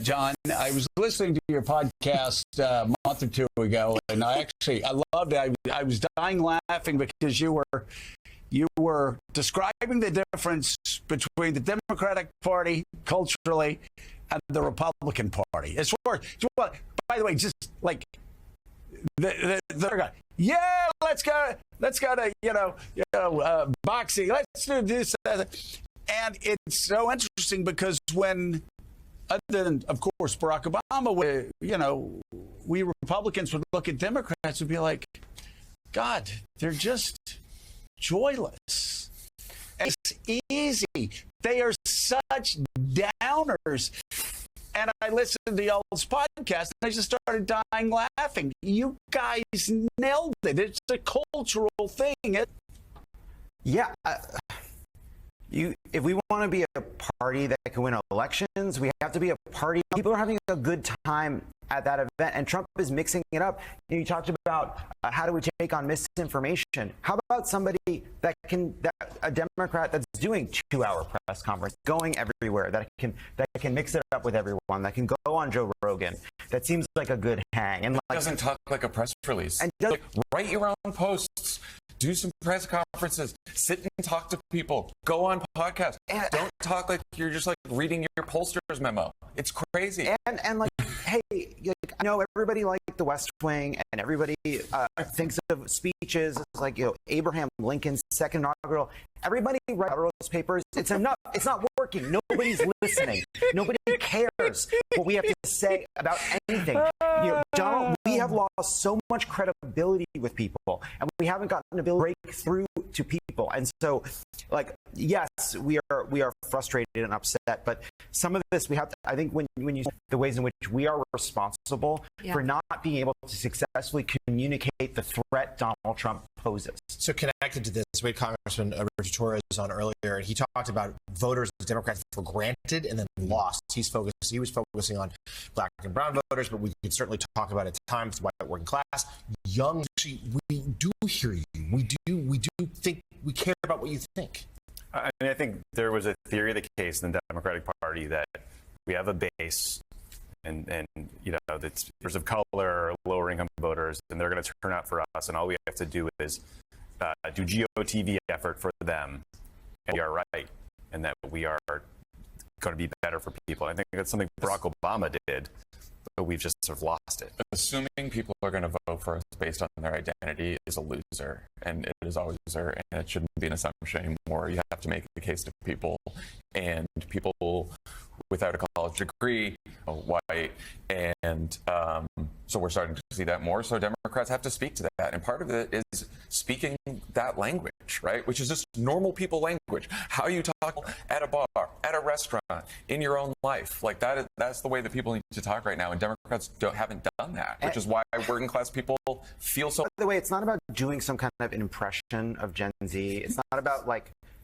John, I was listening to your podcast a month or two ago, and I loved it. I was dying laughing because you were describing the difference between the Democratic Party culturally and the Republican Party. As far as, by the way, just like let's go to boxing. Let's do this, and it's so interesting because when, other than of course Barack Obama, we Republicans would look at Democrats and be like, God, they're just joyless. It's easy. They are such downers. And I listened to y'all's podcast, and I just started dying laughing. You guys nailed it. It's a cultural thing. If we want to be a party that can win elections, we have to be a party. People are having a good time at that event, and Trump is mixing it up. You talked about how do we take on misinformation? How about somebody a Democrat that's doing 2-hour press conference, going everywhere, that can mix it up with everyone, that can go on Joe Rogan? That seems like a good hang. And doesn't talk like a press release. And write your own posts. Do some press conferences, sit and talk to people, go on podcasts. Don't talk like you're just like reading your pollster's memo. It's crazy. And like, hey, I know everybody liked the West Wing, and everybody thinks of speeches as like, Abraham Lincoln's second inaugural. Everybody writes those papers. It's enough. It's not working. Nobody's listening. Nobody cares what we have to say about anything. Donald, we have lost so much credibility with people, and we haven't gotten the ability to break through to people. And so, yes, we are frustrated and upset, but some of this we have to, I think when you the ways in which we are responsible for not being able to successfully communicate the threat Donald Trump poses. So connected to this, we had Congressman Richard Torres on earlier, and he talked about voters, Democrats for granted and then lost. He was focusing on black and brown voters, but we could certainly talk about at times white working class, young. We do hear you. We do think we care about what you think. I think there was a theory of the case in the Democratic Party that we have a base and that's voters of color, lower income voters, and they're going to turn out for us, and all we have to do is do GOTV effort for them, and we are right, and that we are going to be better for people. I think that's something Barack Obama did, but we've just sort of lost it. Assuming people are going to vote for us based on their identity is a loser, and it is always a loser, and it shouldn't be an assumption anymore. You have to make the case to people, and people without a college degree, white, and so we're starting to see that more. So Democrats have to speak to that, and part of it is speaking that language, right? Which is just normal people language. How you talk at a bar, at a restaurant, in your own life, like that. That's the way that people need to talk right now, and Democrats haven't done that, which is why working class people feel so. By the way, it's not about doing some kind of an impression of Gen Z. It's not about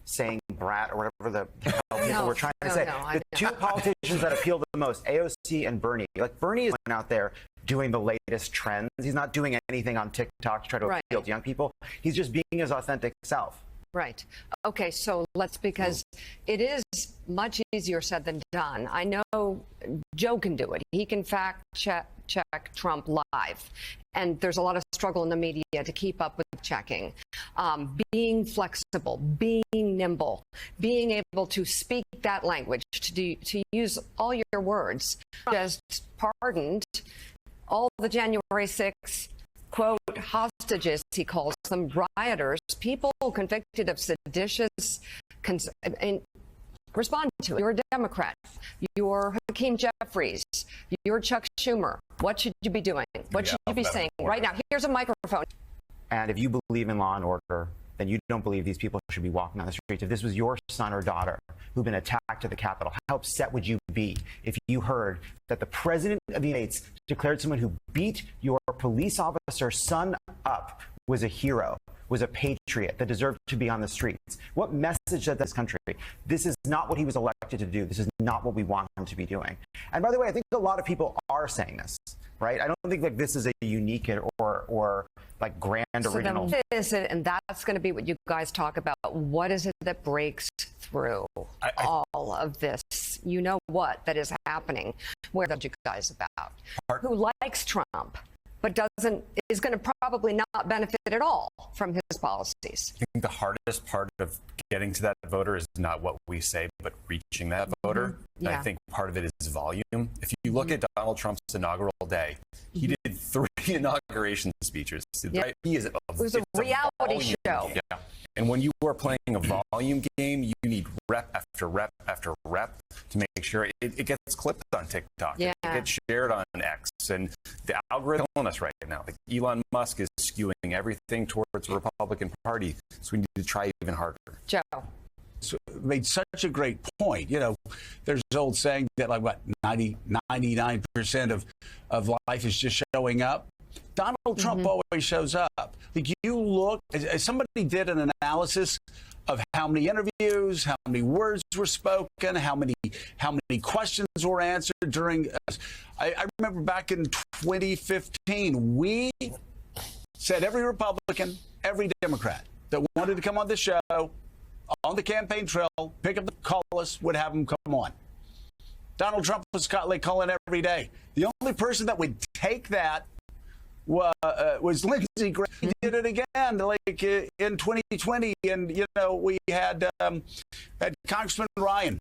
saying brat or whatever the hell people were trying to say. The two politicians that appeal the most, AOC and Bernie. Bernie is out there doing the latest trends. He's not doing anything on TikTok to try to appeal to young people. He's just being his authentic self. Right. Okay, so because it is much easier said than done. I know Joe can do it. He can fact check Trump live. And there's a lot of struggle in the media to keep up with checking. Being flexible, being nimble, being able to speak that language, to use all your words. Just pardoned all the January 6th, quote, hostages, he calls them, rioters, people convicted of seditious, respond to it. You're a Democrat. You're Hakeem Jeffries. You're Chuck Schumer. What should you be doing? What should you be saying right now? Here's a microphone. And if you believe in law and order, then you don't believe these people should be walking on the streets. If this was your son or daughter who'd been attacked at the Capitol, how upset would you be if you heard that the president of the United States declared someone who beat your police officer's son up was a hero, was a patriot that deserved to be on the streets? What message does this country? This is not what he was elected to do. This is not what we want him to be doing. And by the way, I think a lot of people are saying this. right? I don't think like this is a unique or like grand original. Then what is it? And that's going to be what you guys talk about. What is it that breaks through all of this? You know what that is happening? Where are you guys about? Who likes Trump, but is going to probably not benefit at all from his policies? I think the hardest part of getting to that voter is not what we say, but reaching that voter. Yeah. I think part of it is volume. If you look at Donald Trump's inaugural day, he did 3 inauguration speeches. Yeah. Right? It was a reality show. Yeah. And when you are playing a volume game, you need rep after rep after rep to make sure it gets clipped on TikTok. Yeah. It gets shared on X. And the algorithm on us right now. Like Elon Musk is skewing everything towards the Republican Party. So we need to try even harder. Joe. So made such a great point. You know, there's an old saying that like what 99% of life is just showing up. Donald Trump always shows up. Like you look, somebody did an analysis of how many interviews, how many words were spoken, how many questions were answered during. I remember back in 2015, we said every Republican, every Democrat that wanted to come on the show, on the campaign trail, pick up the call us, would have them come on. Donald Trump was calling every day. The only person that would take that was Lindsey Graham. He did it again, like in 2020, and you know we had Congressman Ryan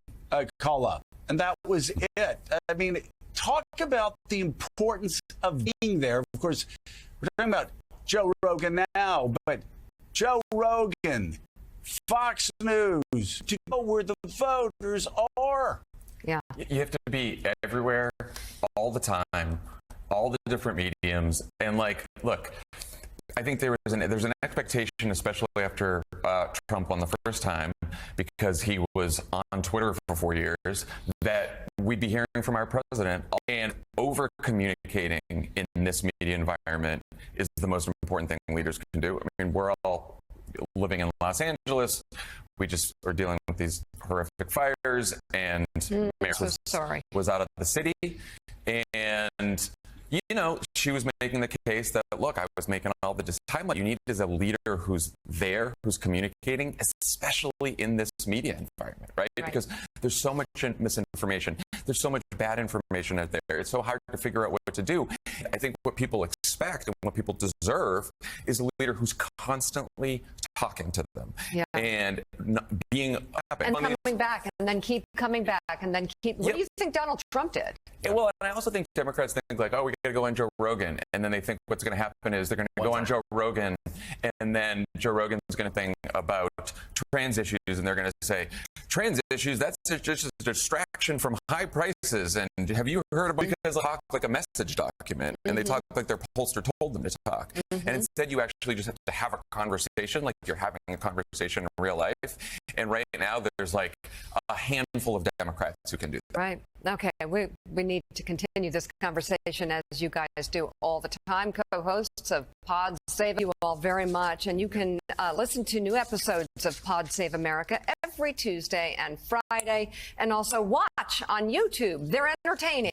call up, and that was it. I mean, talk about the importance of being there. Of course, we're talking about Joe Rogan now, but Joe Rogan, Fox News, to know where the voters are. Yeah. You have to be everywhere all the time, all the different mediums. And like, look, I think there's an expectation, especially after Trump won the first time, because he was on Twitter for 4 years, that we'd be hearing from our president. And over communicating in this media environment is the most important thing leaders can do. I mean, we're all living in Los Angeles. We just are dealing with these horrific fires, and Mayor was out of the city. And, you know, she was making the case that, look, I was making all the time. What you need is a leader who's there, who's communicating, especially in this media environment, right? Because there's so much misinformation. There's so much bad information out there. It's so hard to figure out what to do. I think what people expect and what people deserve is a leader who's constantly talking to them and being and coming back and then keep coming back and then keep. What do you think Donald Trump did? Yeah, well, and I also think Democrats think like, oh, we got to go on Joe Rogan, and then they think what's going to happen is they're going to go on Joe Rogan, and then Joe Rogan's going to think about trans issues, and they're going to say, trans issues, that's just a distraction from high prices. And have you heard about, because they talk like a message document, and they talk like their pollster told them to talk. And instead, you actually just have to have a conversation like you're having a conversation in real life. And right now, there's like a handful of Democrats who can do that. Right. Okay. We need to continue this conversation as you guys do all the time. Co-hosts of Pod Save, you all very much. And you can listen to new episodes of Pod Save America every Tuesday and Friday, and also watch on YouTube. They're entertaining.